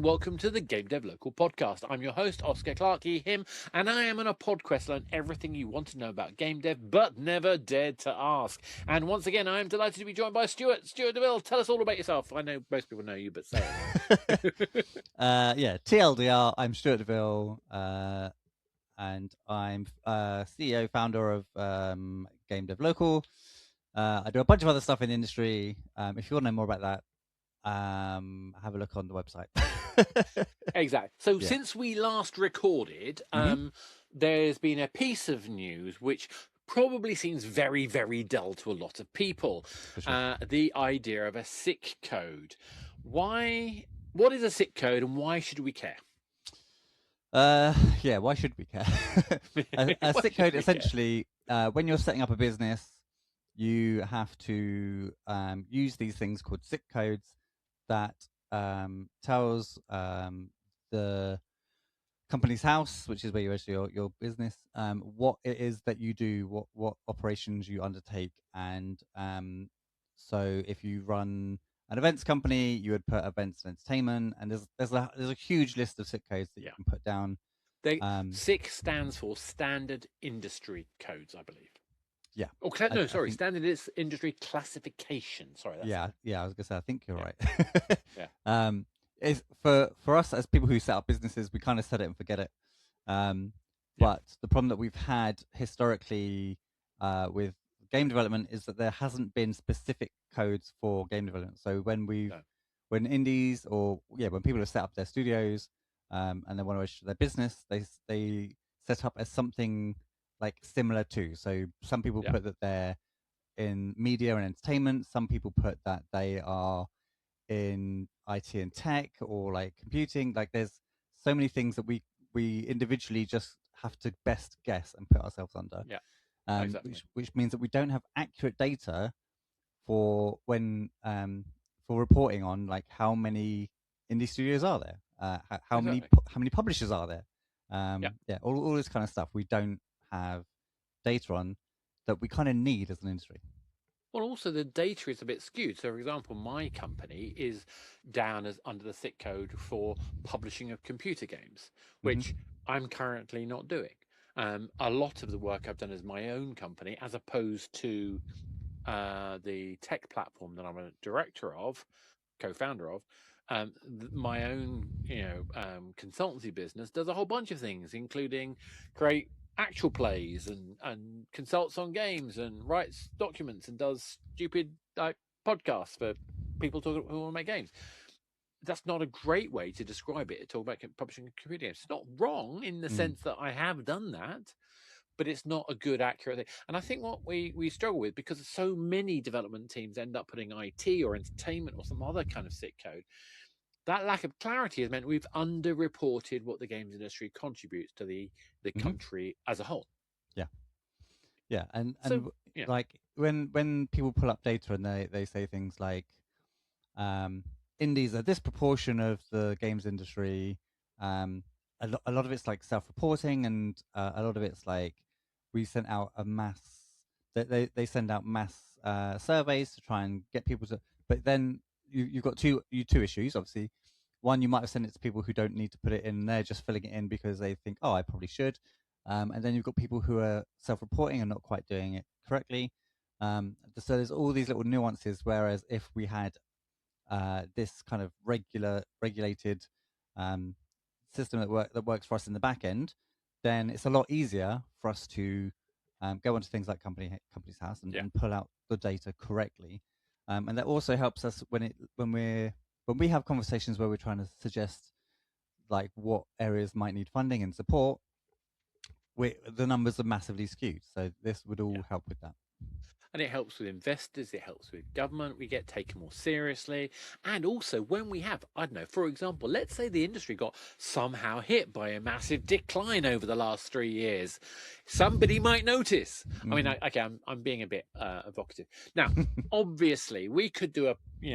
and welcome to the Game Dev Local Podcast. I'm your host, Oscar Clark, he, him, and I am on a podquest to learn everything you want to know about game dev, but never dared to ask. And once again, I am delighted to be joined by Stuart. Stuart DeVille, tell us all about yourself. I know most people know you, but say it. TLDR, I'm Stuart DeVille, and I'm CEO, founder of Game Dev Local. I do a bunch of other stuff in the industry. If you want to know more about that, have a look on the website. Exactly. So since we last recorded, there's been a piece of news which probably seems very, very dull to a lot of people. Sure. The idea of a SIC code. What is a SIC code and why should we care? Why should we care? A SIC code, essentially, when you're setting up a business, you have to use these things called SIC codes that tells the company's house, which is where you register your business, what it is that you do, what operations you undertake. And so if you run an events company, you would put events and entertainment, and there's a huge list of SIC codes that you can put down. SIC stands for Standard Industry Codes, I believe. Yeah. Standard Industry Classification. Sorry. I was gonna say, I think you're right. Is for us as people who set up businesses, we kind of set it and forget it. But the problem that we've had historically with game development is that there hasn't been specific codes for game development. So when indies when people have set up their studios and they want to register their business, they set up as something like similar to. So some people put that they're in media and entertainment. Some people put that they are in IT and tech or like computing. Like there's so many things that we individually just have to best guess and put ourselves under. Exactly. Which means that we don't have accurate data for when for reporting on like how many indie studios are there, how many publishers are there, all this kind of stuff we don't have data on that we kind of need as an industry. Well, also the data is a bit skewed. So, for example, my company is down as under the SIC code for publishing of computer games, which I'm currently not doing. A lot of the work I've done as my own company, as opposed to the tech platform that I'm a director of, co-founder of. My own, consultancy business does a whole bunch of things, including create actual plays and consults on games and writes documents and does stupid podcasts for people who want to make games. That's not a great way to describe it. Talk about publishing computer games. It's not wrong in the sense that I have done that, but it's not a good, accurate thing. And I think what we struggle with, because so many development teams end up putting IT or entertainment or some other kind of SIC code, that lack of clarity has meant we've underreported what the games industry contributes to the country as a whole. And like when people pull up data and they say things like indies are this proportion of the games industry, a lot of it's like self-reporting, and a lot of it's like we sent out a mass they send out mass surveys to try and get people to, but then you've got two issues. Obviously, one, you might have sent it to people who don't need to put it in. They're just filling it in because they think, oh, I probably should. And then you've got people who are self-reporting and not quite doing it correctly. So there's all these little nuances. Whereas if we had this kind of regulated system that works for us in the back end, then it's a lot easier for us to go onto things like Company's House and pull out the data correctly. And that also helps us when we have conversations where we're trying to suggest like what areas might need funding and support. The numbers are massively skewed, so this would all help with that. And it helps with investors, it helps with government, we get taken more seriously. And also when we have, I don't know, for example, let's say the industry got somehow hit by a massive decline over the last 3 years. Somebody might notice. I mean, I'm being a bit evocative. Now, obviously, we could do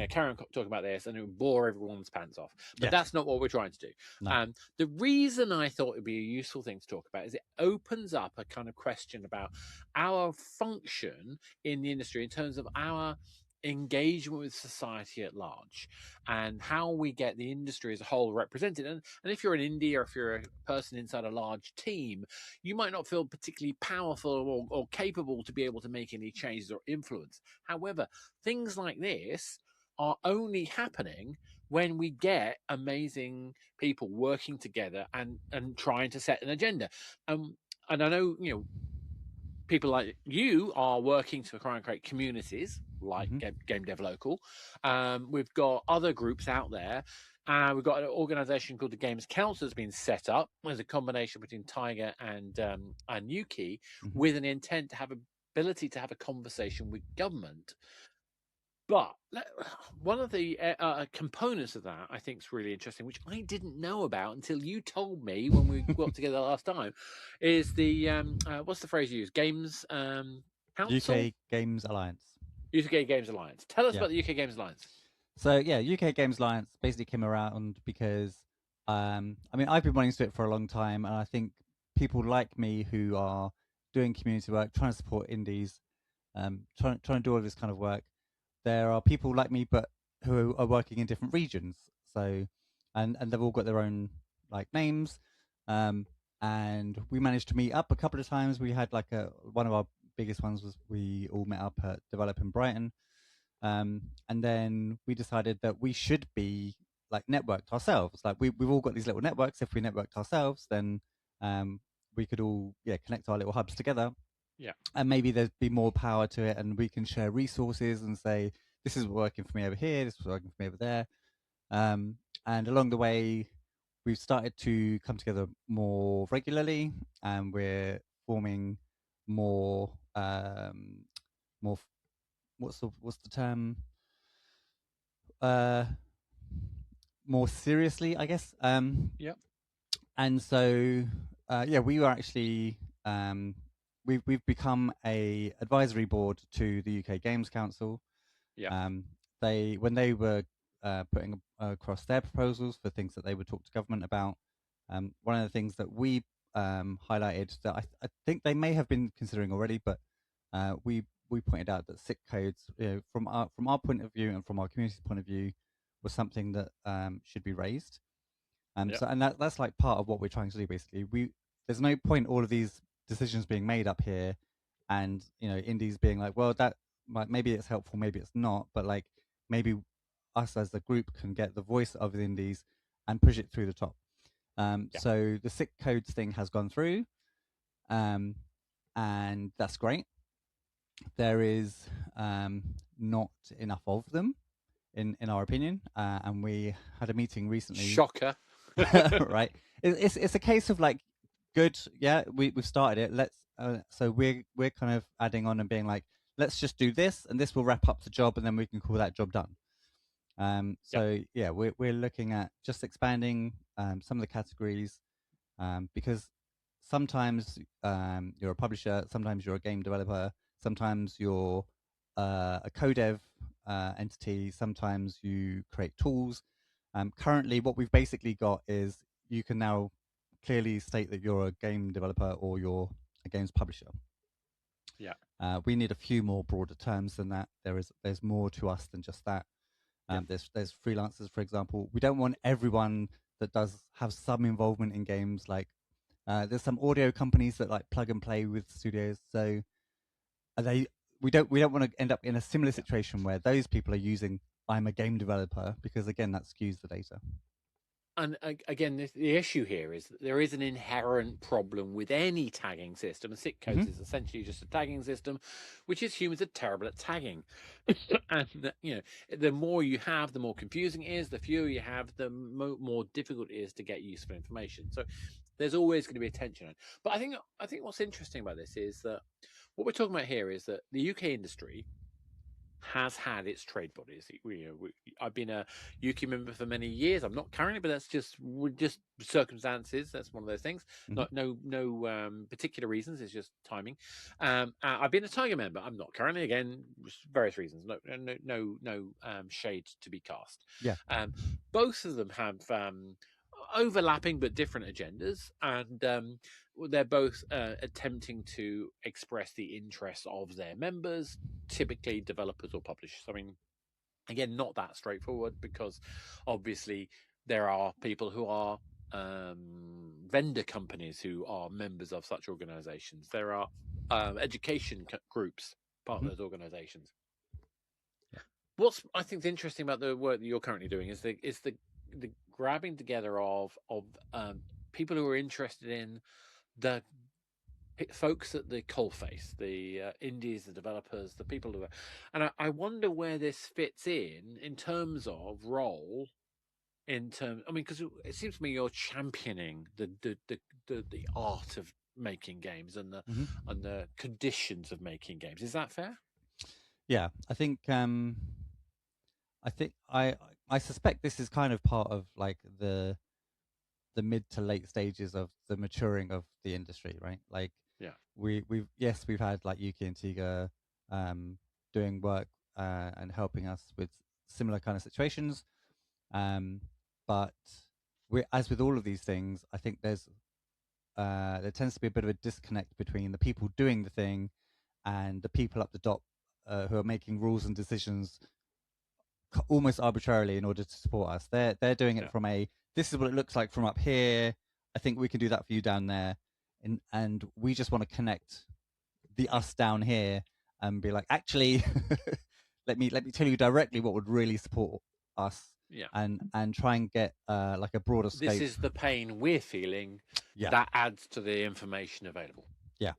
carry on talking about this and it would bore everyone's pants off. But that's not what we're trying to do. No. The reason I thought it would be a useful thing to talk about is it opens up a kind of question about our function in the industry in terms of our engagement with society at large and how we get the industry as a whole represented. And if you're an indie or if you're a person inside a large team, you might not feel particularly powerful or capable to be able to make any changes or influence. However, things like this are only happening when we get amazing people working together and trying to set an agenda. And I know, people like you are working to try and create communities like Hmm. Game Dev Local. We've got other groups out there. We've got an organization called the Games Council that's been set up as a combination between Tiger and Yuki, Hmm. with an intent to have ability to have a conversation with government. But one of the components of that I think is really interesting, which I didn't know about until you told me when we got together last time, is the what's the phrase you use? Games Council, UK Games Alliance. UK Games Alliance. Tell us Yeah. about the UK Games Alliance. So yeah, UK Games Alliance basically came around because I mean I've been wanting to do it for a long time, and I think people like me who are doing community work, trying to support indies, trying to do all this kind of work. There are people like me, but who are working in different regions. So, and they've all got their own like names. Um, and we managed to meet up a couple of times. We had like one of our biggest ones was we all met up at Develop in Brighton. And then we decided that we should be like networked ourselves. Like we've all got these little networks. If we networked ourselves, then we could all connect our little hubs together, Yeah, and maybe there'd be more power to it, and we can share resources and say this is working for me over here, this is working for me over there. And along the way we've started to come together more regularly, and we're forming more more what's the term, uh more seriously, I guess. yeah, And so yeah, we were actually we've become a advisory board to the UK Games Council. yeah, Um, they when they were putting across their proposals for things that they would talk to government about, one of the things that we highlighted that I think they may have been considering already, but we pointed out that sick codes, from our point of view and from our community's point of view, was something that should be raised. yeah, So and that's like part of what we're trying to do. Basically, there's no point all of these decisions being made up here, and indies being like, well, that maybe it's helpful, maybe it's not, but like maybe us as a group can get the voice of the indies and push it through the top. yeah, So the sick codes thing has gone through, um, and that's great. There is not enough of them, in our opinion, and we had a meeting recently. shocker. Right, it's a case of like, good, yeah, we've started it, let's so we're kind of adding on and being like, let's just do this and this will wrap up the job and then we can call that job done. Yeah, So yeah, we're looking at just expanding some of the categories, because sometimes you're a publisher, sometimes you're a game developer, sometimes you're a codev entity, sometimes you create tools. Currently, what we've basically got is you can now clearly state that you're a game developer or you're a games publisher. yeah, We need a few more broader terms than that. There's more to us than just that. yeah, There's freelancers, for example. We don't want everyone that does have some involvement in games. Like there's some audio companies that like plug and play with studios. So are they? We don't want to end up in a similar yeah. situation where those people are using "I'm a game developer" because again that skews the data. And again, the issue here is that there is an inherent problem with any tagging system. And SIT codes Hmm. is essentially just a tagging system, which is humans are terrible at tagging. And the more you have, the more confusing it is. The fewer you have, the more difficult it is to get useful information. So there's always going to be a tension. But I think what's interesting about this is that what we're talking about here is that the UK industry has had its trade bodies. I've been a UK member for many years. I'm not currently, but that's just circumstances. That's one of those things. Hmm. Not no particular reasons. It's just timing. I've been a Tiger member. I'm not currently. Again, various reasons. No shade to be cast. Yeah. Both of them have overlapping but different agendas, and they're both attempting to express the interests of their members, typically developers or publishers. I mean, again, not that straightforward, because obviously there are people who are vendor companies who are members of such organizations. There are education groups part of those organizations. Yeah. What's I think interesting about the work that you're currently doing is the grabbing together of people who are interested in the folks at the coalface, the indies, the developers, the people who are, and I wonder where this fits in terms of role. In terms, I mean, because it seems to me you're championing the art of making games and the conditions of making games. Is that fair? Yeah, I think I suspect this is kind of part of like the mid to late stages of the maturing of the industry, right? Like, Yeah. we've had like Yuki and Tiga doing work and helping us with similar kind of situations, but as with all of these things, I think there tends to be a bit of a disconnect between the people doing the thing and the people up the top who are making rules and decisions almost arbitrarily in order to support us. They're doing it from this is what it looks like from up here. I think we can do that for you down there, and we just want to connect the us down here and be like, actually, let me tell you directly what would really support us. Yeah. And try and get like a broader scope. This is the pain we're feeling. Yeah. That adds to the information available. Yeah.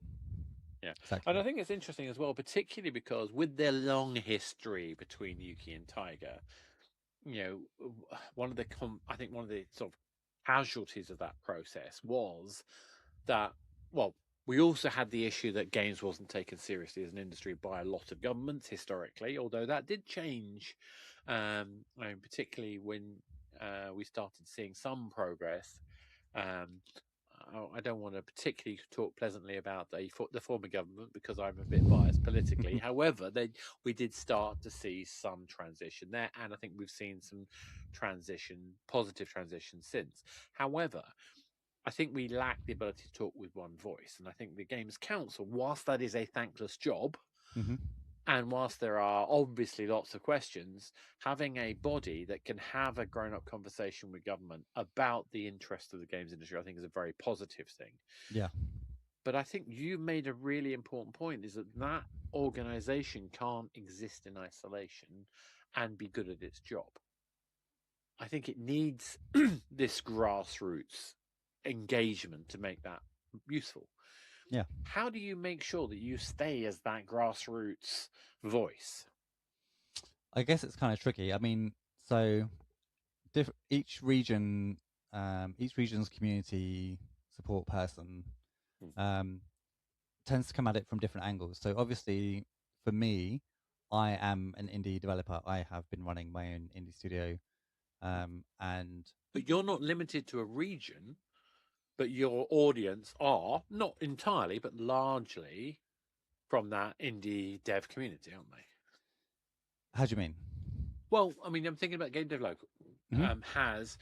Yeah. Exactly. And I think it's interesting as well, particularly because with their long history between Yuki and Tiger, you know, I think one of the sort of casualties of that process was that, well, we also had the issue that games wasn't taken seriously as an industry by a lot of governments historically, although that did change, I mean, particularly when we started seeing some progress. I don't want to particularly talk pleasantly about the former government because I'm a bit biased politically. However, we did start to see some transition there, and I think we've seen some positive transition since. However, I think we lack the ability to talk with one voice, and I think the Games Council, whilst that is a thankless job, and whilst there are obviously lots of questions, having a body that can have a grown-up conversation with government about the interest of the games industry, I think is a very positive thing. Yeah. But I think you made a really important point, is that organization can't exist in isolation and be good at its job. I think it needs this grassroots engagement to make that useful. Yeah. How do you make sure that you stay as that grassroots voice? I guess it's kind of tricky. I mean, so each region's community support person tends to come at it from different angles. So obviously, for me, I am an indie developer. I have been running my own indie studio, but you're not limited to a region. But your audience are not entirely, but largely from that indie dev community, aren't they? How do you mean? Well, I mean, I'm thinking about Game Dev Local has,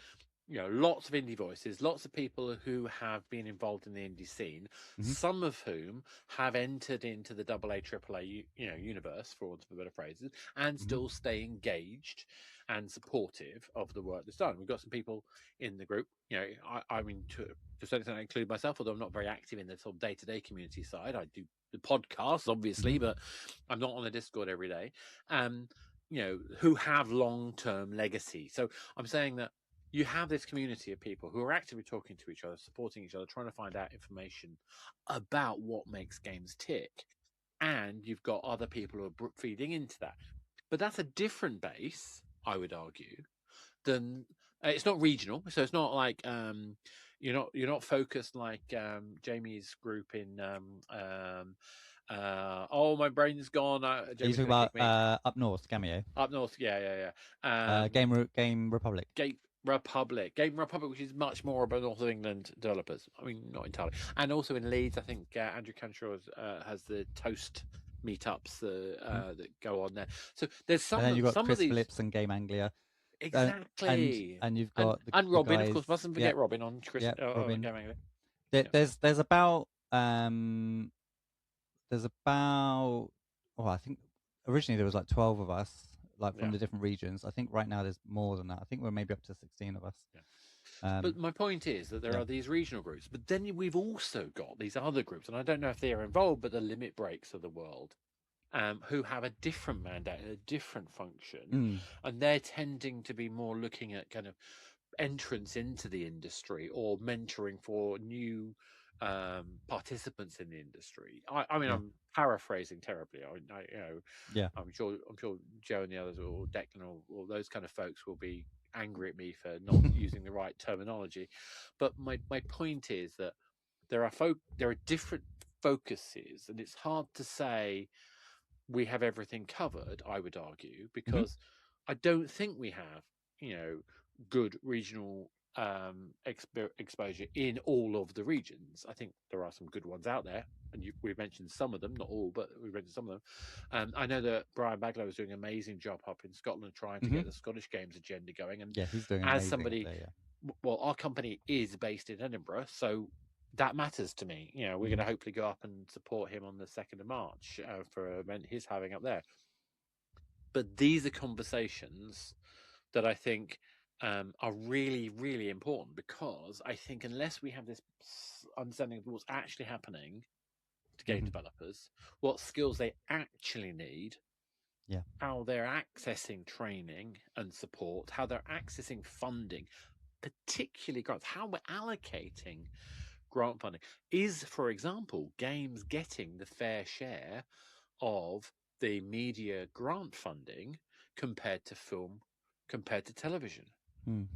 you know, lots of indie voices, lots of people who have been involved in the indie scene, some of whom have entered into the AA, AAA, universe, for want of a better phrases, and still stay engaged and supportive of the work that's done. We've got some people in the group, you know, I mean, to a certain extent, I include myself, although I'm not very active in the sort of day-to-day community side. I do the podcasts, obviously, but I'm not on the Discord every day. You know, who have long-term legacy. So I'm saying that you have this community of people who are actively talking to each other, supporting each other, trying to find out information about what makes games tick. And you've got other people who are feeding into that. But that's a different base, I would argue, than it's not regional. So it's not like you're not focused like Jamie's group in oh, my brain's gone. Are you talking about up north, Cameo? Up north, yeah. Game Republic. Game Republic, which is much more about North of England developers. I mean, not entirely. And also in Leeds, I think Andrew Canshaw has the Toast meetups that go on there. So there's some. And then you've got some Chris of these... Phillips and Game Anglia. Exactly. And you've got and Robin, guys, of course. Mustn't forget Robin on Chris. Robin. Game Anglia. There, Yeah, there's about there's about oh I think originally there was like 12 of us like from yeah, the different regions. I think right now there's more than that. I think we're maybe up to 16 of us. yeah. Um, But my point is that there yeah. are these regional groups, but then we've also got these other groups, and I don't know if they are involved, but the limit breaks of the world, who have a different mandate and a different function, Mm, and they're tending to be more looking at kind of entrance into the industry or mentoring for new participants in the industry. I mean, yeah. I'm paraphrasing terribly. You know, Yeah. I'm sure Joe and the others, or Declan, or those kind of folks will be angry at me for not using the right terminology. But my point is that there are different focuses, and it's hard to say we have everything covered, I would argue, Hmm. because I don't think we have, you know, good regional exposure in all of the regions. I think there are some good ones out there, and we've mentioned some of them, not all, but we've mentioned some of them. I know that Brian Baglow is doing an amazing job up in Scotland trying to Hmm. get the Scottish Games agenda going. And Yeah, he's doing as amazing up somebody, there. Yeah. well, our company is based in Edinburgh, so that matters to me. You know, we're going Hmm. to hopefully go up and support him on the 2nd of March for an event he's having up there. But these are conversations that I think are really, really important, because I think unless we have this understanding of what's actually happening to game Hmm. developers, what skills they actually need, Yeah. how they're accessing training and support, how they're accessing funding, particularly grants, how we're allocating grant funding. Is, for example, games getting the fair share of the media grant funding compared to film, compared to television, Mm.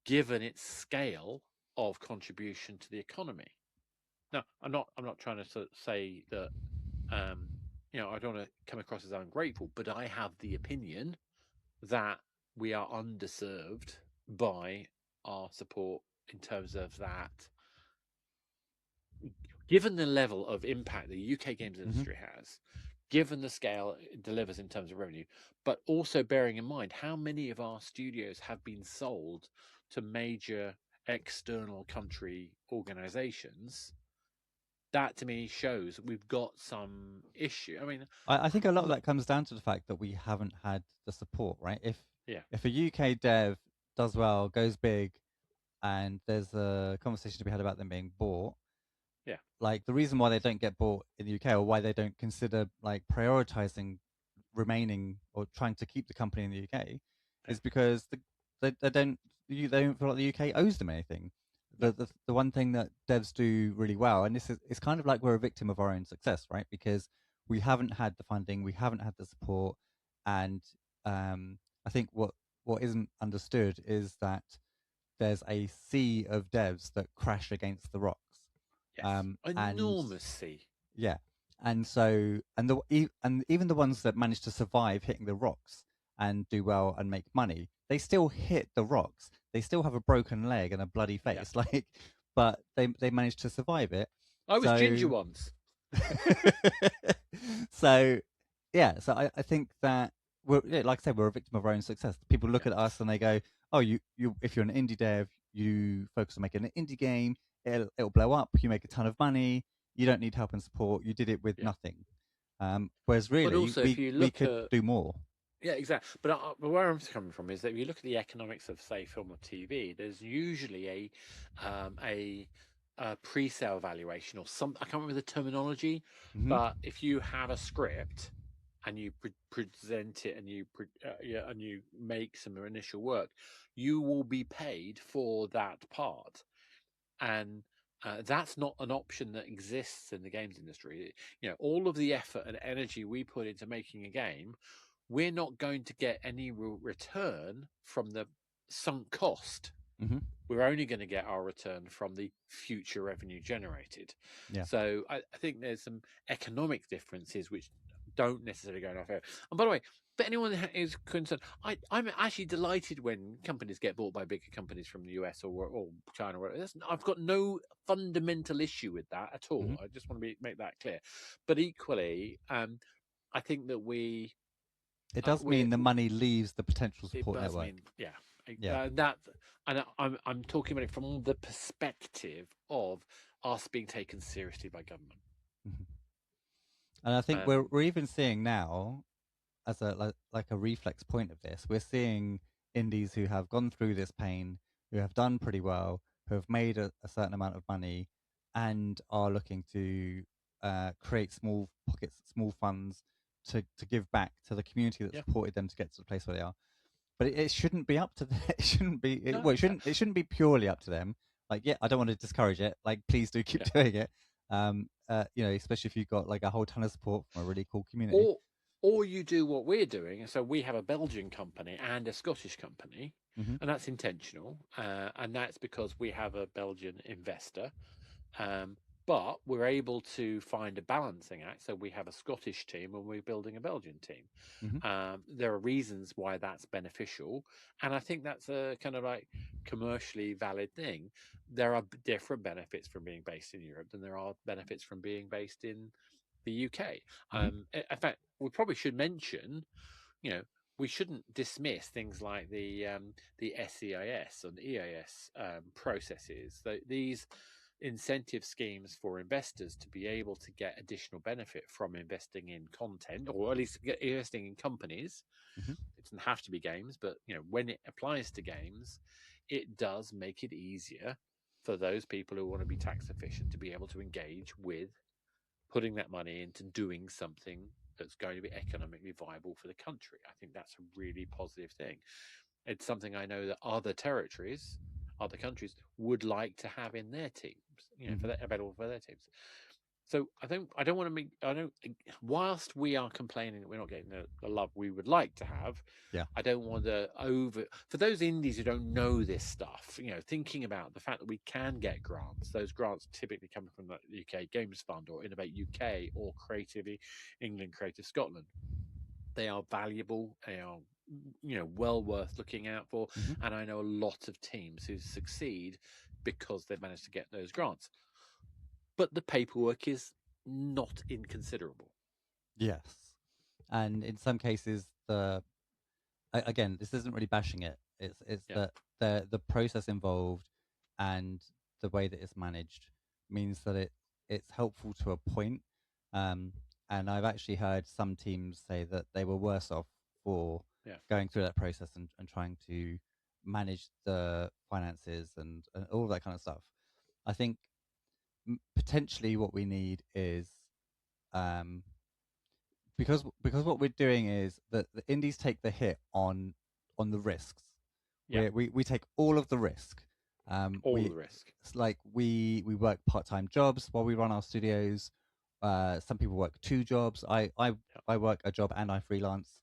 given its scale of contribution to the economy? Now, I'm not trying to sort of say that um, I don't want to come across as ungrateful, but I have the opinion that we are underserved by our support in terms of that, given the level of impact the UK games Hmm. industry has, given the scale it delivers in terms of revenue, but also bearing in mind how many of our studios have been sold to major external country organizations, that to me shows that we've got some issue. I mean, I think a lot I'm of not, that comes down to the fact that we haven't had the support, right? yeah, If a UK dev does well, goes big, and there's a conversation to be had about them being bought, yeah, like the reason why they don't get bought in the UK or why they don't consider like prioritizing remaining or trying to keep the company in the UK yeah, is because they don't they don't feel like the UK owes them anything. no, The one thing that devs do really well, and this is it's kind of like we're a victim of our own success, right? Because we haven't had the funding, we haven't had the support, and I think what isn't understood is that there's a sea of devs that crash against the rocks, yes, and enormous C, yeah, and so and even the ones that manage to survive hitting the rocks and do well and make money, they still hit the rocks. They still have a broken leg and a bloody yeah. face, like, but they managed to survive it. I was ginger So, once. so yeah, so I think that we're yeah, like I said, we're a victim of our own success. People look Yeah, at us and they go, "Oh, you if you're an indie dev, you focus on making an indie game. It'll blow up. You make a ton of money. You don't need help and support. You did it with yeah. nothing." Whereas But really, also, if you we look could at, do more. yeah, exactly. But where I'm coming from is that if you look at the economics of, say, film or TV, there's usually a pre-sale valuation or some. I can't remember the terminology, Hmm. but if you have a script and you present it and yeah, and you make some initial work, you will be paid for that part, and that's not an option that exists in the games industry. All of the effort and energy we put into making a game, we're not going to get any return from the sunk cost. Hmm. We're only going to get our return from the future revenue generated. Yeah. So I think there's some economic differences which don't necessarily go in our favor. And by the way, for anyone that is concerned, I'm actually delighted when companies get bought by bigger companies from the US or China. I've got no fundamental issue with that at Hmm. all. I just want to make that clear. But equally, I think that It does we're mean the money leaves the potential it support does network. mean, yeah, Yeah. that, and I'm talking about it from the perspective of us being taken seriously by government. Mhm. And I think we're even seeing now, as a like a reflex point of this, we're seeing indies who have gone through this pain, who have done pretty well, who have made a certain amount of money, and are looking to create small pockets, small funds to give back to the community that Yeah. supported them to get to the place where they are. But it shouldn't be up to them. It shouldn't be. No, Well, exactly. it shouldn't be purely up to them. Like, yeah, I don't want to discourage it. Like, please do keep Yeah. doing it. You know, especially if you've got like a whole ton of support from a really cool community. Or or you do what we're doing. So we have a Belgian company and a Scottish company, Hmm. and that's intentional, and that's because we have a Belgian investor. Um, but we're able to find a balancing act. So we have a Scottish team and we're building a Belgian team. Hmm. There are reasons why that's beneficial. And I think that's a kind of like commercially valid thing. There are different benefits from being based in Europe than there are benefits from being based in the UK. Hmm. In fact, we probably should mention, you know, we shouldn't dismiss things like the SEIS and EIS processes. These incentive schemes for investors to be able to get additional benefit from investing in content, or at least investing in companies. Hmm. It doesn't have to be games, but when it applies to games, it does make it easier for those people who want to be tax efficient to be able to engage with putting that money into doing something that's going to be economically viable for the country. I think that's a really positive thing. It's something I know that other territories, other countries would like to have in their teams, for Hmm. that available for their teams. So I don't want to make, I don't, whilst we are complaining that we're not getting the love we would like to have, Yeah. I don't want to for those indies who don't know this stuff, thinking about the fact that we can get grants, those grants typically coming from the UK Games Fund or Innovate UK or Creatively England, Creative Scotland. They are valuable. They are, well worth looking out for. Hmm. And I know a lot of teams who succeed because they've managed to get those grants. But the paperwork is not inconsiderable. Yes. And in some cases, again, this isn't really bashing it. It's Yeah. that the process involved and the way that it's managed means that it's helpful to a point. Um, and I've actually heard some teams say that they were worse off for Yeah. going through that process and trying to manage the finances and all of that kind of stuff. I think potentially what we need is um, because what we're doing is that the indies take the hit on the risks. Yeah. We take all of the risk. All the risk. It's like we work part-time jobs while we run our studios. Some people work two jobs. Yeah. I work a job and I freelance.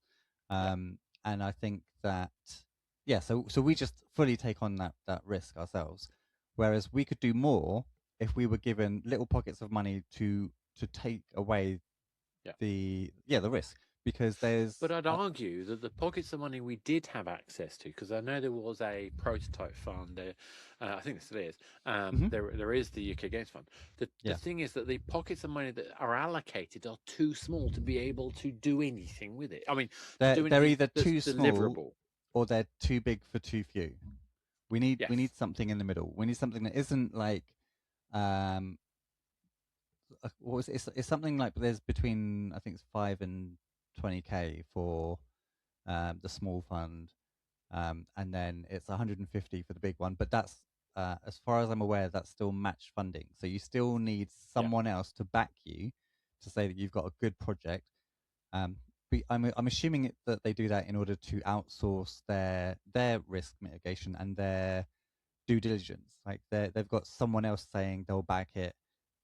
Yeah. And I think that yeah, so we just fully take on that risk ourselves. Whereas we could do more if we were given little pockets of money to take away Yeah. the risk, because there's But I'd argue that the pockets of money we did have access to, because I know there was a prototype fund. I think there still is. Mhm. There is the UK Games Fund. The Yeah, thing is that the pockets of money that are allocated are too small to be able to do anything with it. I mean, to do they're anything either that's too small deliverable. or they're too big for too few. We Yes. need something in the middle. We need something that isn't like um what was it? It's something like there's between, I think it's 5 and 20K for the small fund, and then it's 150 for the big one. But that's as far as I'm aware, that's still match funding. So you still need Yeah. someone else to back you to say that you've got a good project. But I'm assuming that they do that in order to outsource their risk mitigation and their due diligence. Like they've got someone else saying they'll back it,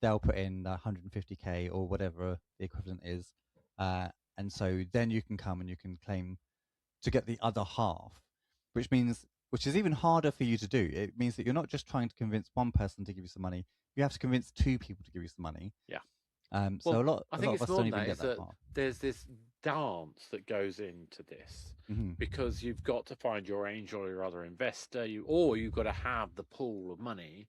they'll put in 150K or whatever the equivalent is, and so then you can come and you can claim to get the other half, which is even harder for you to do. It means that you're not just trying to convince one person to give you some money; you have to convince two people to give you some money. Yeah. So Well, I a think lot of it's us more don't than even that. get Is that that far. there's this dance that goes into this Hmm. because you've got to find your angel or your other investor, or you've got to have the pool of money,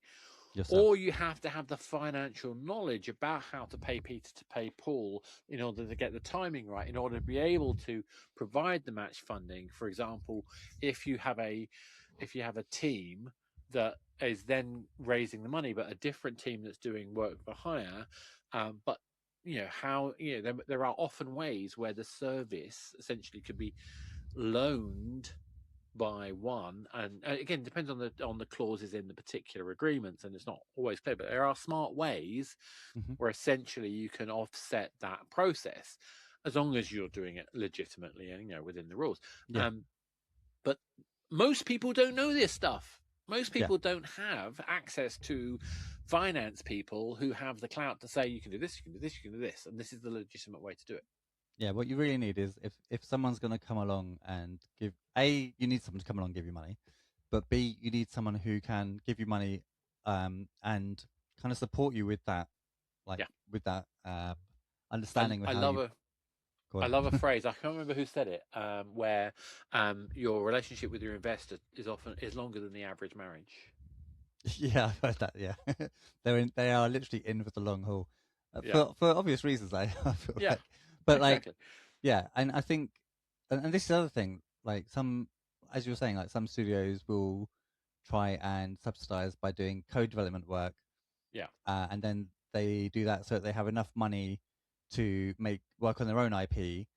Yourself. or you have to have the financial knowledge about how to pay Peter to pay Paul in order to get the timing right, in order to be able to provide the match funding. For example, if you have a team that is then raising the money, but a different team that's doing work for hire. But how there are often ways where the service essentially could be loaned by one, and again depends on the clauses in the particular agreements, and it's not always clear, but there are smart ways where essentially you can offset that process as long as you're doing it legitimately and within the rules. Yeah. But most people don't know this stuff. Most Yeah. people don't have access to finance people who have the clout to say you can do this, you can do this, you can do this, and this is the legitimate way to do it. Yeah, what you really need is if someone's going to come along and give you need someone to come along and give you money, but B, you need someone who can give you money, and kind of support you with that, like Yeah. with that understanding of I how love you. I love a phrase. I can't remember who said it. Where your relationship with your investor is longer than the average marriage. Yeah, I've heard that. Yeah, they are literally in for the long haul, Yeah. for obvious reasons. I feel Yeah. like, but Exactly. yeah, and I think, and this is the other thing. Like some, as you were saying, like some studios will try and subsidize by doing code development work. Yeah. And then they do that so that they have enough money to work on their own IP.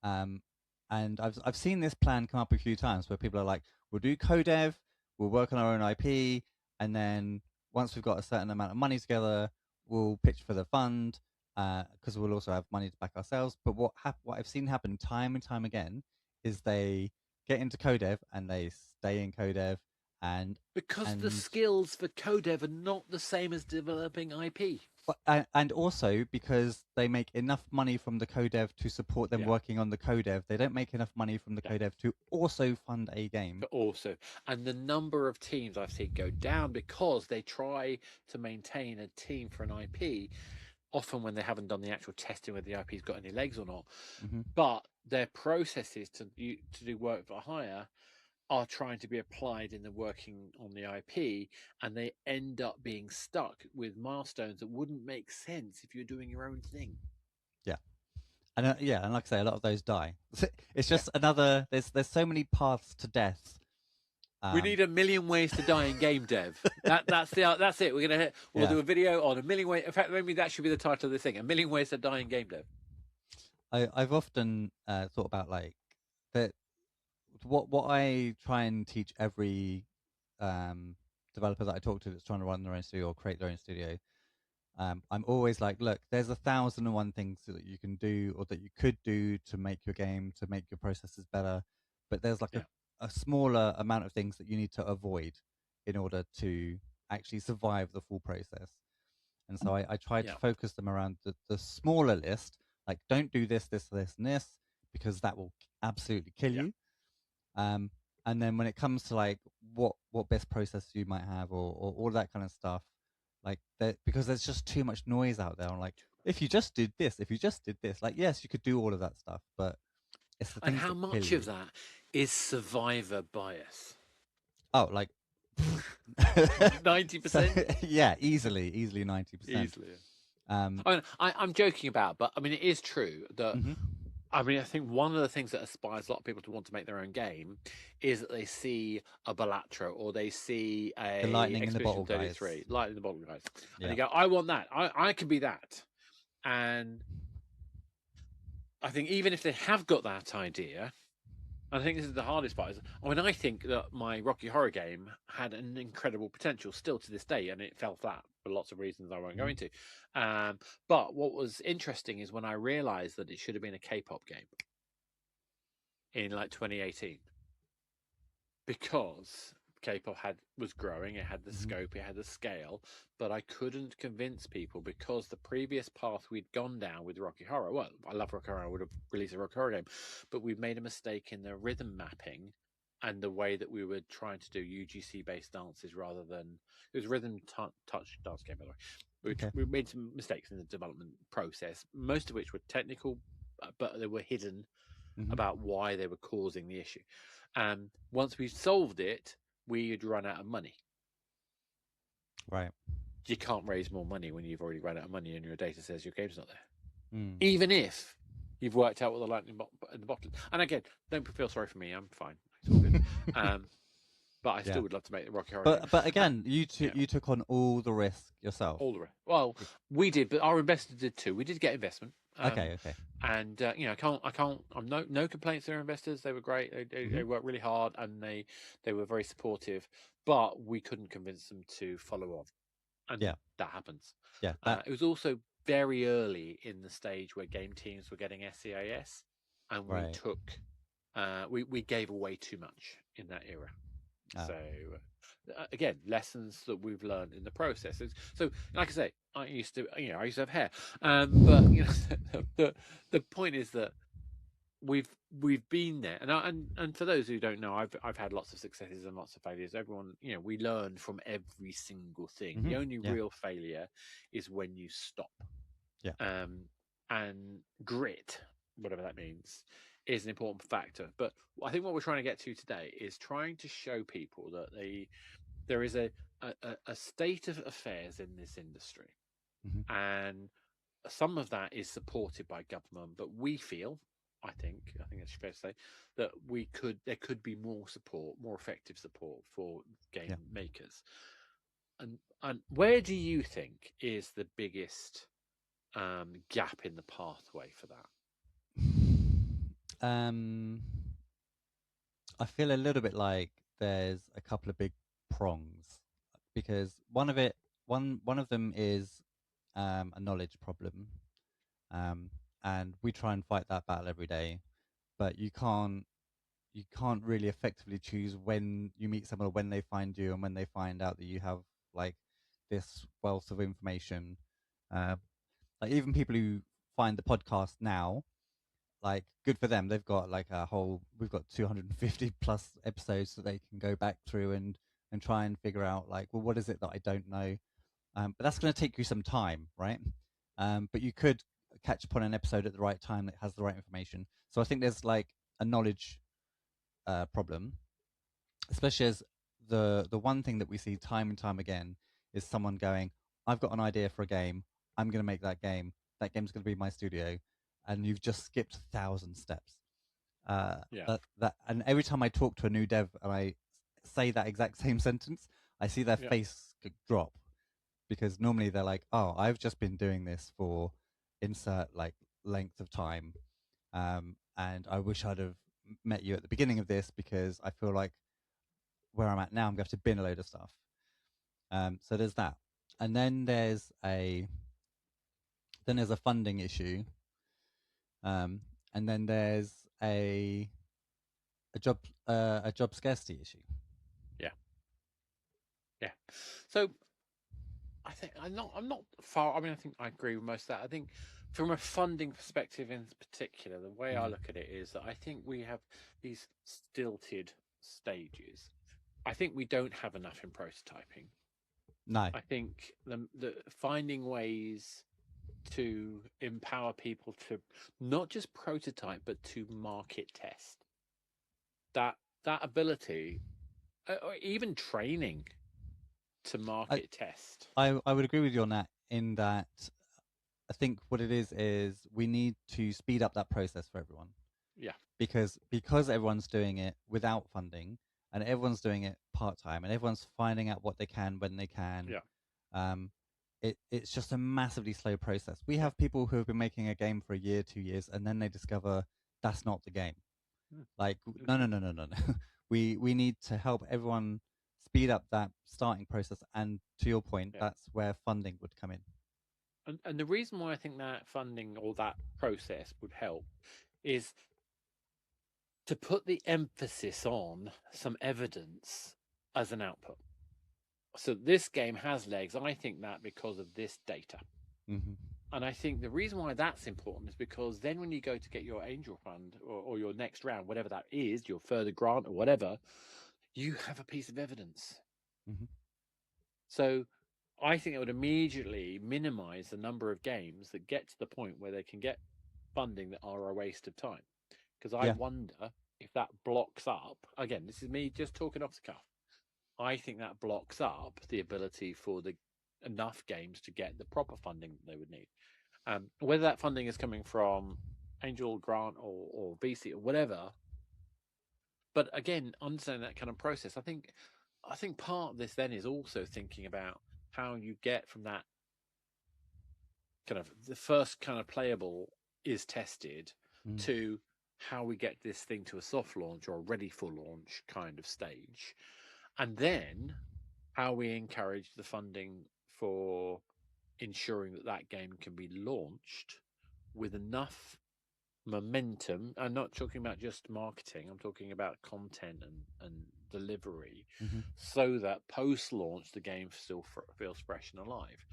And I've seen this plan come up a few times where people are like, we'll do codev, we'll work on our own IP, and then once we've got a certain amount of money together, we'll pitch for the fund, because we'll also have money to back ourselves. But what I've seen happen time and time again is they get into codev and they stay in codev, Because the skills for codev are not the same as developing IP. and also because they make enough money from the codev to support them working on the codev. They don't make enough money from the codev to also fund a game. But also, and the number of teams I've seen go down because they try to maintain a team for an IP, often when they haven't done the actual testing whether the IP's got any legs or not. But their processes to do work for hire are trying to be applied in the working on the IP, and they end up being stuck with milestones that wouldn't make sense if you're doing your own thing. Yeah, and and like I say, a lot of those die. It's just another. There's so many paths to death. We need a million ways to die in game dev. That's it. We'll do a video on a million ways. In fact, maybe that should be the title of the thing: a million ways to die in game dev. I've often thought about like that. What I try and teach every developer that I talk to that's trying to run their own studio or create their own studio, I'm always like, look, there's 1,001 things that you can do or that you could do to make your game, to make your processes better, but there's like a smaller amount of things that you need to avoid in order to actually survive the full process. And so I try to focus them around the smaller list, like don't do this, this, this, and this, because that will absolutely kill you. And then when it comes to like what best process you might have or all that kind of stuff, like that, because there's just too much noise out there. I'm like, if you just did this, like yes, you could do all of that stuff, but it's the things. And how much of that is survivor bias? Oh, like 90%. Yeah, easily 90%. Easily. I'm joking about, but I mean it is true that. I mean, I think one of the things that inspires a lot of people to want to make their own game is that they see a Balatro or they see a Lightning in the Bottle 33, guys. Lightning in the Bottle guys, and they go, "I want that. I can be that." And I think even if they have got that idea, I think this is the hardest part. I think that my Rocky Horror game had an incredible potential still to this day, and it fell flat for lots of reasons I won't go into. But what was interesting is when I realized that it should have been a K-pop game in like 2018, because K-pop was growing, it had the scope, it had the scale, but I couldn't convince people because the previous path we'd gone down with Rocky Horror. Well, I love Rocky Horror. I would have released a Rocky Horror game, but we made a mistake in the rhythm mapping and the way that we were trying to do UGC-based dances rather than it was rhythm touch dance game. By the way, we made some mistakes in the development process, most of which were technical, but they were hidden about why they were causing the issue. And once we solved it, we'd run out of money. Right. You can't raise more money when you've already run out of money and your data says your game's not there. Even if you've worked out what the lightning in the bottle. And again, don't feel sorry for me. I'm fine. It's all good. but I Yeah. still would love to make the Rocky Horror game. But again, you Yeah. took on all the risk yourself. All the rest. Well, we did, but our investors did too. We did get investment. Okay. And I'm no complaints to our investors. They were great. They worked really hard, and they were very supportive. But we couldn't convince them to follow on, and that happens. Yeah. It was also very early in the stage where game teams were getting SCAS, and we took we gave away too much in that era. So again, lessons that we've learned in the process. So, like I say, I used to have hair, but the point is that we've been there, and for those who don't know, I've had lots of successes and lots of failures. Everyone, we learn from every single thing. The only real failure is when you stop. Yeah. And grit, whatever that means, is an important factor. But I think what we're trying to get to today is trying to show people that there is a state of affairs in this industry, and some of that is supported by government. But we feel, I think it's fair to say, that there could be more support, more effective support for game makers. And where do you think is the biggest gap in the pathway for that? I feel a little bit like there's a couple of big prongs, because one of them is a knowledge problem, and we try and fight that battle every day. But you can't really effectively choose when you meet someone, or when they find you, and when they find out that you have like this wealth of information. Like even people who find the podcast now, like good for them. They've got like we've got 250 plus episodes that they can go back through and try and figure out, like, well, what is it that I don't know? But that's going to take you some time, right? But you could catch upon an episode at the right time that has the right information. So I think there's like a knowledge problem, especially as the one thing that we see time and time again is someone going, I've got an idea for a game, I'm going to make that game. That game's going to be my studio, and you've just skipped 1,000 steps. And every time I talk to a new dev and I say that exact same sentence, I see their face drop, because normally they're like, oh, I've just been doing this for insert like length of time, and I wish I'd have met you at the beginning of this, because I feel like where I'm at now, I'm going to have to bin a load of stuff. So there's that, and then there's a funding issue, and then there's a job scarcity issue. Yeah. So I think I'm not far. I mean, I think I agree with most of that. I think from a funding perspective in particular, the way I look at it is that I think we have these stilted stages. I think we don't have enough in prototyping. No. I think the finding ways to empower people to not just prototype but to market test, that ability, or even training to market test. I would agree with you on that, in that I think what it is we need to speed up that process for everyone. Yeah. Because everyone's doing it without funding, and everyone's doing it part-time, and everyone's finding out what they can when they can. Yeah. It's just a massively slow process. We have people who have been making a game for a year, 2 years, and then they discover that's not the game. Like, no. We need to help everyone speed up that starting process, and to your point, that's where funding would come in. And the reason why I think that funding or that process would help is to put the emphasis on some evidence as an output. So this game has legs. I think that because of this data. And I think the reason why that's important is because then when you go to get your angel fund or your next round, whatever that is, your further grant or whatever, you have a piece of evidence. So I think it would immediately minimize the number of games that get to the point where they can get funding that are a waste of time. Because I wonder if that blocks up, again, this is me just talking off the cuff, I think that blocks up the ability for enough games to get the proper funding that they would need. Whether that funding is coming from Angel Grant or VC or whatever. But again, understanding that kind of process, I think I think part of this then is also thinking about how you get from that kind of the first kind of playable is tested Mm. to how we get this thing to a soft launch or a ready for launch kind of stage, and then how we encourage the funding for ensuring that that game can be launched with enough momentum. I'm not talking about just marketing, I'm talking about content and delivery, Mm-hmm. so that post launch the game still feels fresh and alive.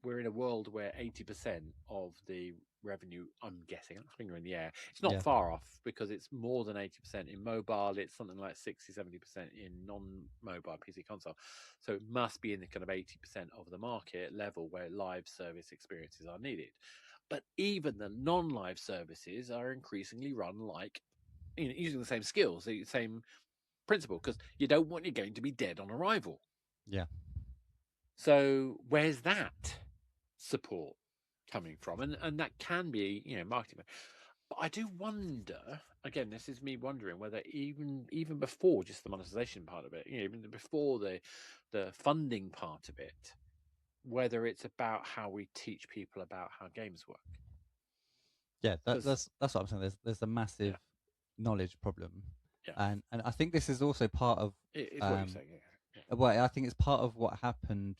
We're in a world where 80% of the revenue, I'm guessing, I'm finger in the air, it's not Yeah. far off because it's more than 80% in mobile, it's something like 60-70% in non-mobile PC console, so it must be in the kind of 80% of the market level where live service experiences are needed. But even the non-live services are increasingly run like, using the same skills, the same principle, because you don't want your game to be dead on arrival. Yeah. So where's that support coming from? And that can be, marketing. But I do wonder, again, this is me wondering whether even before just the monetization part of it, even before the funding part of it, whether it's about how we teach people about how games work. Yeah, Because that's what I'm saying. There's a massive yeah, knowledge problem, yeah, and I think this is also part of it's what you're saying. Yeah, well, I think it's part of what happened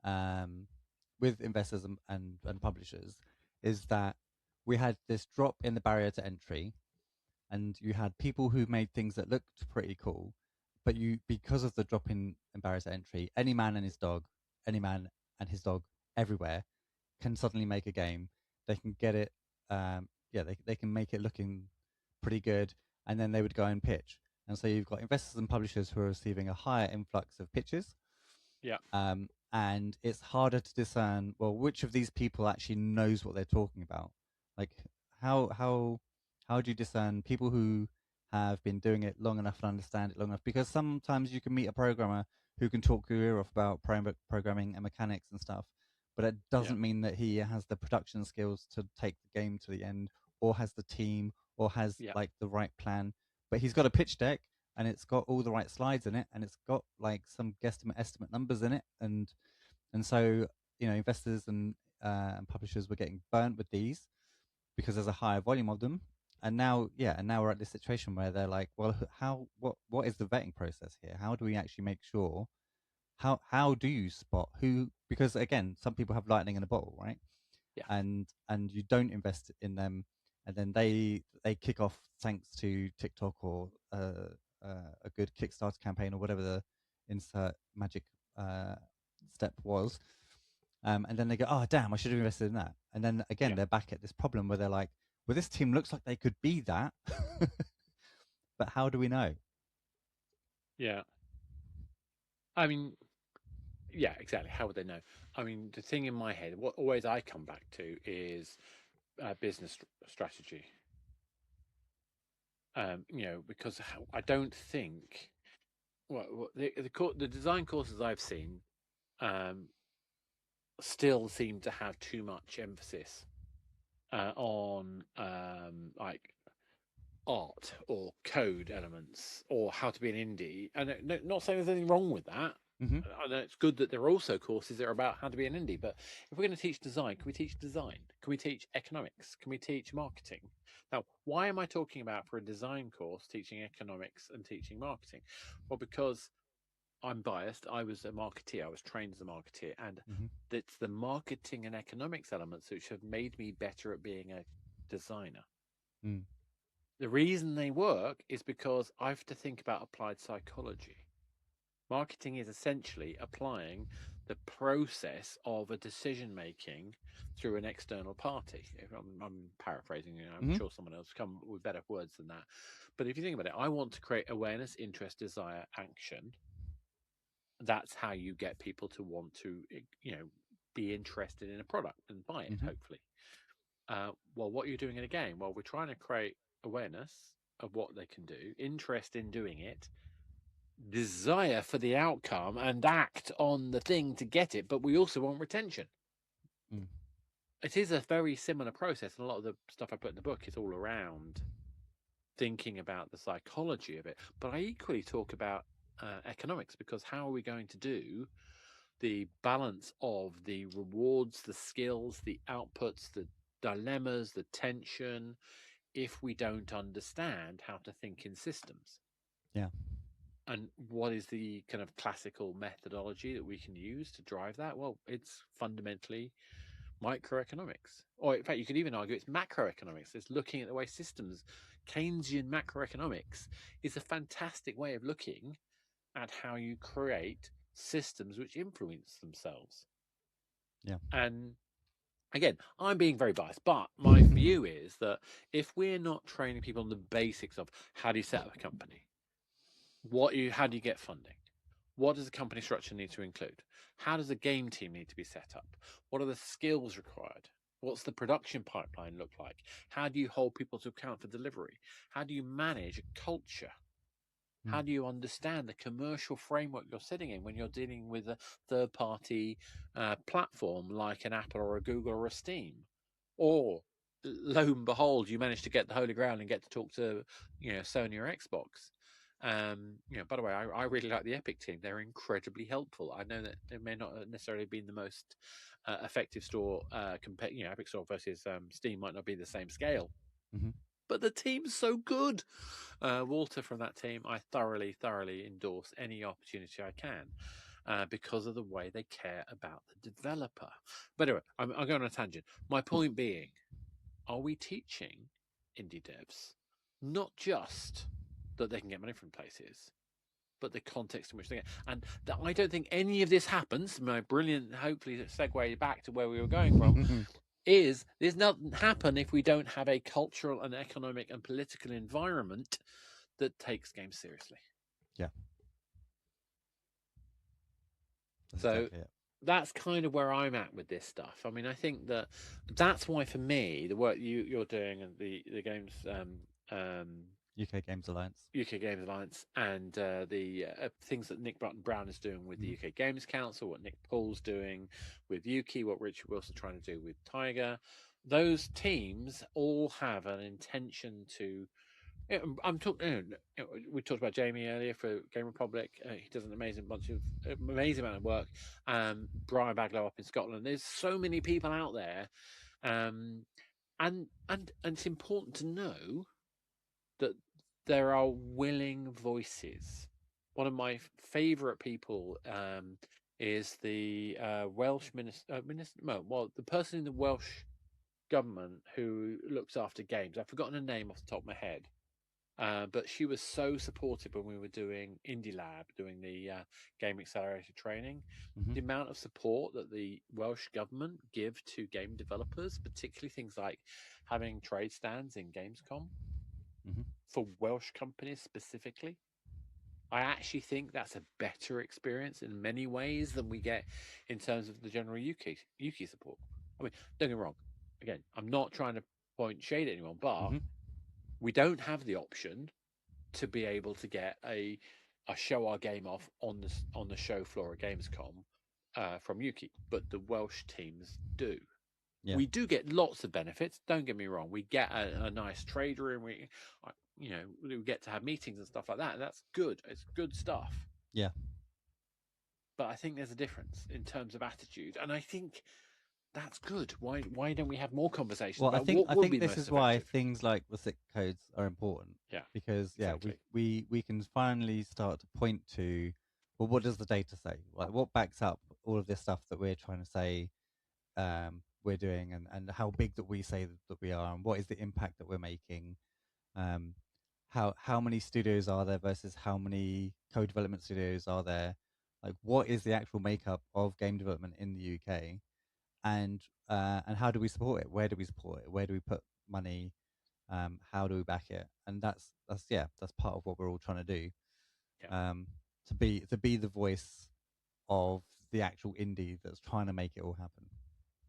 um with investors and publishers, is that we had this drop in the barrier to entry, and you had people who made things that looked pretty cool, but because of the drop in barrier to entry, any man and his dog everywhere can suddenly make a game. They can get it, they can make it looking pretty good, and then they would go and pitch. And so you've got investors and publishers who are receiving a higher influx of pitches, yeah, and it's harder to discern, well, which of these people actually knows what they're talking about. Like, how do you discern people who have been doing it long enough and understand it long enough? Because sometimes you can meet a programmer who can talk your ear off about programming and mechanics and stuff, but it yeah, doesn't mean that he has the production skills to take the game to the end, or has the team, or has yeah, like the right plan. But he's got a pitch deck, and it's got all the right slides in it, and it's got like some guesstimate estimate numbers in it, and so investors and publishers were getting burnt with these because there's a higher volume of them. And now we're at this situation where they're like, well, what is the vetting process here? How do we actually make sure? How do you spot who? Because again, some people have lightning in a bottle, right? yeah, And you don't invest in them, and then they kick off thanks to TikTok or a good Kickstarter campaign or whatever the insert magic uh, step was. And then they go, oh damn, I should have invested in that. And then again, yeah, they're back at this problem where they're like, well, this team looks like they could be that, but how do we know? yeah. I mean, yeah, exactly. How would they know? I mean, the thing in my head, what always I come back to is business strategy. Because I don't think, the design courses I've seen um, still seem to have too much emphasis on like art or code elements or how to be an indie. And not saying there's anything wrong with that. Mm-hmm. I know it's good that there are also courses that are about how to be an indie. But if we're going to teach design, can we teach design? Can we teach economics? Can we teach marketing? Now, why am I talking about for a design course teaching economics and teaching marketing? Well, because I'm biased. I was a marketeer. I was trained as a marketeer, and Mm-hmm. it's the marketing and economics elements which have made me better at being a designer. Mm. The reason they work is because I have to think about applied psychology. Marketing is essentially applying the process of a decision making through an external party. I'm paraphrasing, I'm Mm-hmm. sure someone else come with better words than that. But if you think about it, I want to create awareness, interest, desire, action. That's how you get people to want to, be interested in a product and buy it, Mm-hmm. hopefully. Well, what you're doing in a game, well, we're trying to create awareness of what they can do, interest in doing it, desire for the outcome, and act on the thing to get it. But we also want retention. Mm. It is a very similar process, and a lot of the stuff I put in the book is all around thinking about the psychology of it. But I equally talk about economics, because how are we going to do the balance of the rewards, the skills, the outputs, the dilemmas, the tension, if we don't understand how to think in systems? Yeah. And what is the kind of classical methodology that we can use to drive that? Well, it's fundamentally microeconomics. Or in fact, you could even argue it's macroeconomics. It's looking at the way systems, Keynesian macroeconomics is a fantastic way of looking at how you create systems which influence themselves. Yeah. And again, I'm being very biased, but my view is that if we're not training people on the basics of how do you set up a company, how do you get funding, what does a company structure need to include, how does a game team need to be set up, what are the skills required, what's the production pipeline look like, how do you hold people to account for delivery, how do you manage a culture, how do you understand the commercial framework you're sitting in when you're dealing with a third-party platform like an Apple or a Google or a Steam? Or lo and behold, you manage to get the holy grail and get to talk to, Sony or Xbox. By the way, I really like the Epic team. They're incredibly helpful. I know that they may not necessarily be the most effective store. Epic Store versus Steam might not be the same scale, but the team's so good. Walter from that team, I thoroughly endorse any opportunity I can, because of the way they care about the developer. But anyway, I'm going on a tangent. My point being, are we teaching indie devs not just that they can get money from places, but the context in which they get? And I don't think any of this happens. My brilliant, hopefully, segue back to where we were going from. Is this doesn't happen if we don't have a cultural and economic and political environment that takes games seriously. Yeah. That's So exactly it. that's kind of where I'm at with this stuff. I mean, I think that's why for me the work you're doing and the games UK Games Alliance. UK Games Alliance and the things that Nick Brown is doing with the UK Games Council, what Nick Paul's doing with Yuki, what Richard Wilson's trying to do with Tiger, those teams all have an intention to. I'm talking. We talked about Jamie earlier for Game Republic. He does an amazing amount of work. Brian Baglow up in Scotland. There's so many people out there, and it's important to know that there are willing voices. One of my favourite people is the Welsh minister. The person in the Welsh government who looks after games. I've forgotten her name off the top of my head. But she was so supportive when we were doing Indie Lab, doing the Game Accelerator training. The amount of support that the Welsh government give to game developers, particularly things like having trade stands in Gamescom for Welsh companies specifically. I actually think that's a better experience in many ways than we get in terms of the general UK support. I mean, don't get me wrong. Again, I'm not trying to point shade at anyone, but we don't have the option to be able to get a show our game off on the show floor at Gamescom from Yuki, but the Welsh teams do. Yeah. We do get lots of benefits. Don't get me wrong. We get a nice trade room. We get to have meetings and stuff like that. And that's good. It's good stuff. Yeah. But I think there's a difference in terms of attitude, and I think that's good. Why don't we have more conversations? Well, about I think this is why things like the SIC codes are important. Yeah, because exactly. we can finally start to point to, well, what does the data say? Like, what backs up all of this stuff that we're trying to say we're doing, and how big that we say that we are, and what is the impact that we're making? How many studios are there versus how many co-development studios are there? Like, what is the actual makeup of game development in the UK? And how do we support it? Where do we support it? Where do we put money? How do we back it? And that's part of what we're all trying to do. Yeah. To be the voice of the actual indie that's trying to make it all happen.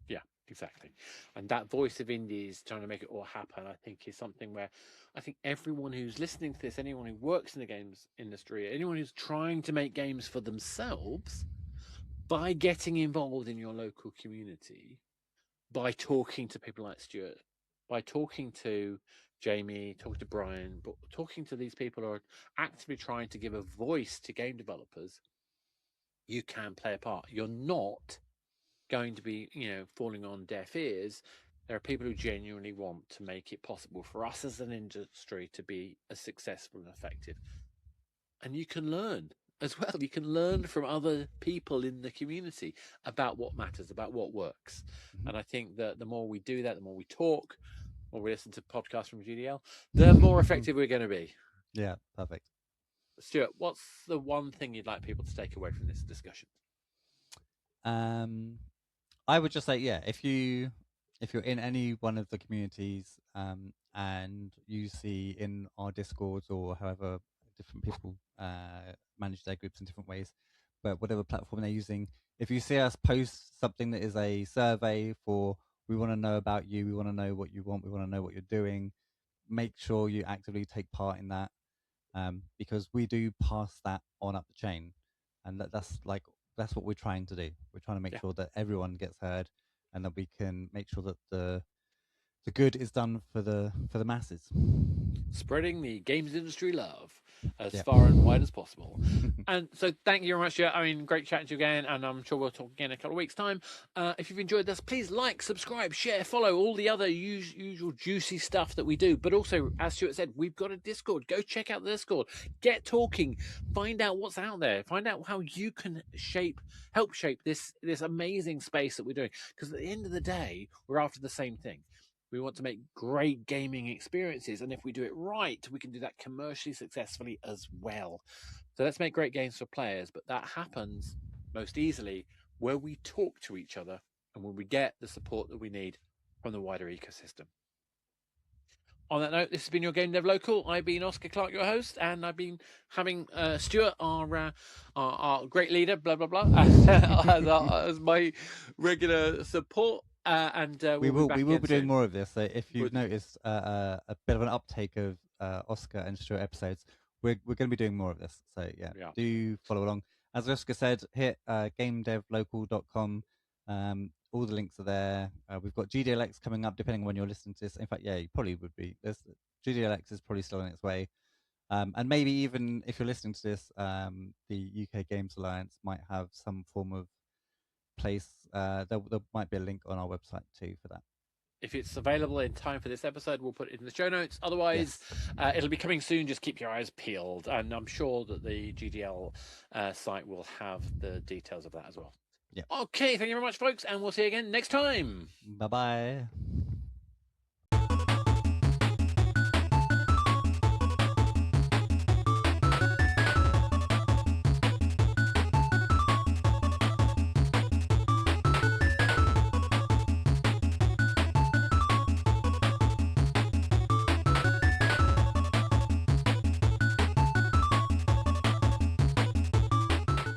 Yeah, exactly. And that voice of indies trying to make it all happen, I think, is something where I think everyone who's listening to this, anyone who works in the games industry, anyone who's trying to make games for themselves, by getting involved in your local community, by talking to people like Stuart, by talking to Jamie, talking to Brian, but talking to these people who are actively trying to give a voice to game developers, you can play a part. You're not going to be, falling on deaf ears. There are people who genuinely want to make it possible for us as an industry to be as successful and effective. And you can learn as well. You can learn from other people in the community about what matters, about what works. And I think that the more we do that, the more we talk, the more we listen to podcasts from GDL, the more effective we're going to be. Yeah, perfect. Stuart, what's the one thing you'd like people to take away from this discussion? I would just say, if you're in any one of the communities, and you see in our Discords or however different people manage their groups in different ways, but whatever platform they're using, if you see us post something that is a survey for, we want to know about you, we want to know what you want, we want to know what you're doing, make sure you actively take part in that, because we do pass that on up the chain, and that's what we're trying to do. We're trying to make sure that everyone gets heard, and that we can make sure that the good is done for the masses. Spreading the games industry love as far and wide as possible. And so thank you very much. I mean, great chatting to you again, and I'm sure we'll talk again in a couple of weeks' time. If you've enjoyed this, please like, subscribe, share, follow all the other usual juicy stuff that we do. But also, as Stuart said, we've got a Discord. Go check out the Discord. Get talking. Find out what's out there. Find out how you can help shape this amazing space that we're doing. Because at the end of the day, we're after the same thing. We want to make great gaming experiences, and if we do it right, we can do that commercially successfully as well. So let's make great games for players, but that happens most easily where we talk to each other and when we get the support that we need from the wider ecosystem. On that note, this has been your Game Dev Local. I've been Oscar Clark, your host, and I've been having Stuart, our great leader, blah, blah, blah, as my regular support. And we will be doing soon. more of this. So if you've noticed a bit of an uptake of Oscar and Stuart episodes, we're going to be doing more of this. So do follow along. As Oscar said, hit gamedevlocal.com. All the links are there. We've got GDLX coming up, depending on when you're listening to this. In fact, you probably would be. GDLX is probably still on its way. And maybe even if you're listening to this, the UK Games Alliance might have some form of place. There might be a link on our website too for that. If it's available in time for this episode, we'll put it in the show notes. Otherwise, it'll be coming soon. Just keep your eyes peeled. And I'm sure that the GDL site will have the details of that as well. Yeah. Okay, thank you very much, folks. And we'll see you again next time. Bye-bye.